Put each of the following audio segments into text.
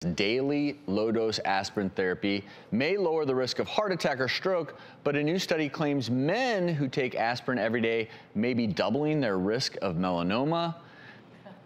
Daily low-dose aspirin therapy may lower the risk of heart attack or stroke, but a new study claims men who take aspirin every day may be doubling their risk of melanoma.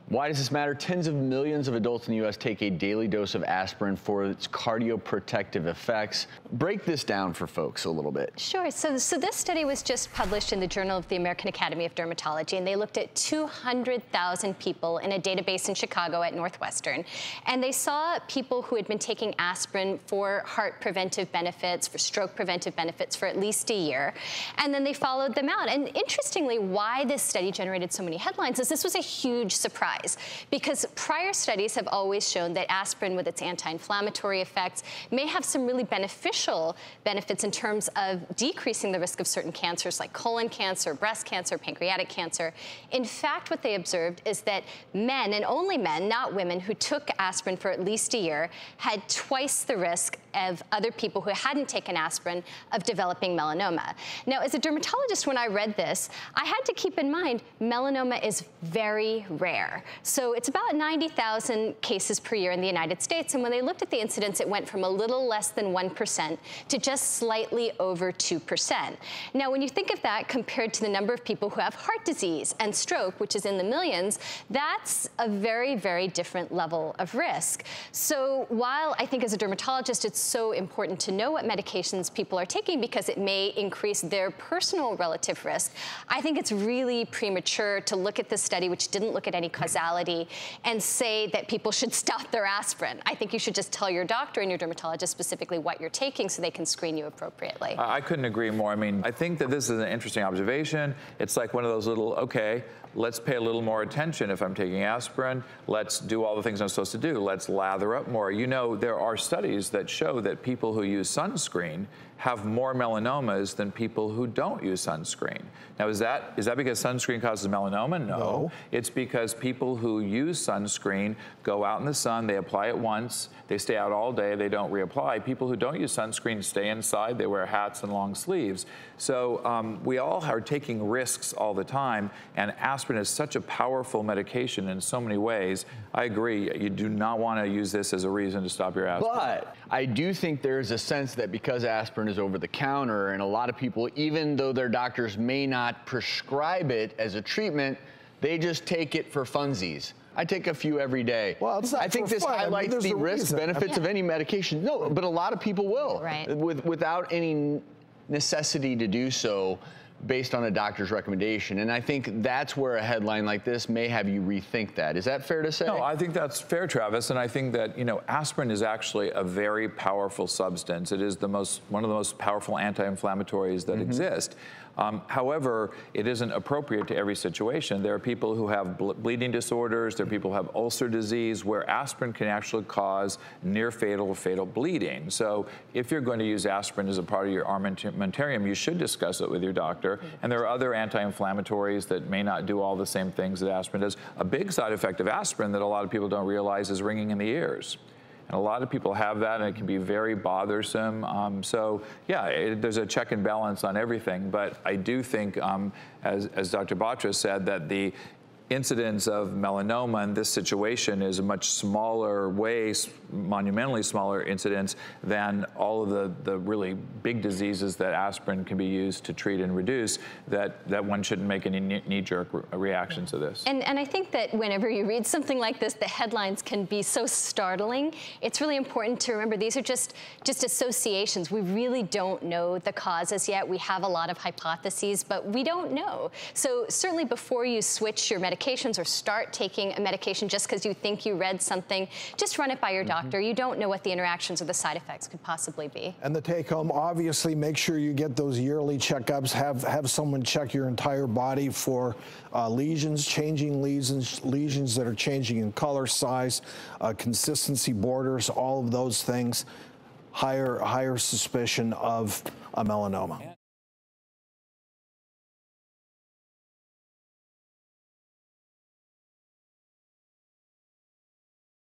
Why does this matter? Tens of millions of adults in the U.S. take a daily dose of aspirin for its cardioprotective effects. Break this down for folks a little bit. Sure. So this study was just published in the Journal of the American Academy of Dermatology, and they looked at 200,000 people in a database in Chicago at Northwestern. And they saw people who had been taking aspirin for heart preventive benefits, for stroke preventive benefits for at least a year. And then they followed them out. And interestingly, why this study generated so many headlines is this was a huge surprise, because prior studies have always shown that aspirin, with its anti-inflammatory effects, may have some really beneficial benefits in terms of decreasing the risk of certain cancers like colon cancer, breast cancer, pancreatic cancer. In fact, what they observed is that men, and only men, not women, who took aspirin for at least a year had twice the risk of other people who hadn't taken aspirin of developing melanoma. Now, as a dermatologist, when I read this, I had to keep in mind melanoma is very rare. So it's about 90,000 cases per year in the United States, and when they looked at the incidence, it went from a little less than 1% to just slightly over 2%. Now, when you think of that compared to the number of people who have heart disease and stroke, which is in the millions, that's a very, very different level of risk. So while I think as a dermatologist it's so important to know what medications people are taking because it may increase their personal relative risk, I think it's really premature to look at this study, which didn't look at any causality, and say that people should stop their aspirin. I think you should just tell your doctor and your dermatologist specifically what you're taking so they can screen you appropriately. I couldn't agree more. I mean, I think that this is an interesting observation. It's like one of those little, okay, let's pay a little more attention if I'm taking aspirin. Let's do all the things I'm supposed to do. Let's lather up more. You know, there are studies that show that people who use sunscreen have more melanomas than people who don't use sunscreen. Now, is that because sunscreen causes melanoma? No. It's because people who use sunscreen go out in the sun, they apply it once, they stay out all day, they don't reapply. People who don't use sunscreen stay inside, they wear hats and long sleeves. So we all are taking risks all the time, and aspirin is such a powerful medication in so many ways. I agree, you do not want to use this as a reason to stop your aspirin. But I do think there's a sense that because aspirin is over the counter, and a lot of people, even though their doctors may not prescribe it as a treatment, they just take it for funsies. I take a few every day. Well, it's not I think this highlights the risk benefits of any medication. No, but a lot of people will, right, without any necessity to do so based on a doctor's recommendation. And I think that's where a headline like this may have you rethink that. Is that fair to say? No, I think that's fair, Travis. And I think that, you know, aspirin is actually a very powerful substance. It is one of the most powerful anti-inflammatories that exist. However, it isn't appropriate to every situation. There are people who have bleeding disorders, there are people who have ulcer disease, where aspirin can actually cause near fatal or fatal bleeding. So if you're going to use aspirin as a part of your armamentarium, you should discuss it with your doctor. And there are other anti-inflammatories that may not do all the same things that aspirin does. A big side effect of aspirin that a lot of people don't realize is ringing in the ears. And a lot of people have that, and it can be very bothersome. So yeah, there's a check and balance on everything. But I do think, as Dr. Batra said, that the incidence of melanoma in this situation is a much smaller monumentally smaller incidence than all of the really big diseases that aspirin can be used to treat and reduce, that one shouldn't make any knee-jerk reactions to this. And I think that whenever you read something like this, the headlines can be so startling. It's really important to remember these are just associations. We really don't know the causes yet. We have a lot of hypotheses, but we don't know. So certainly before you switch your medications or start taking a medication just because you think you read something, just run it by your doctor. You don't know what the interactions or the side effects could possibly be. And the take home, obviously, make sure you get those yearly checkups. Have someone check your entire body for lesions, changing lesions that are changing in color, size, consistency, borders, all of those things. Higher suspicion of a melanoma.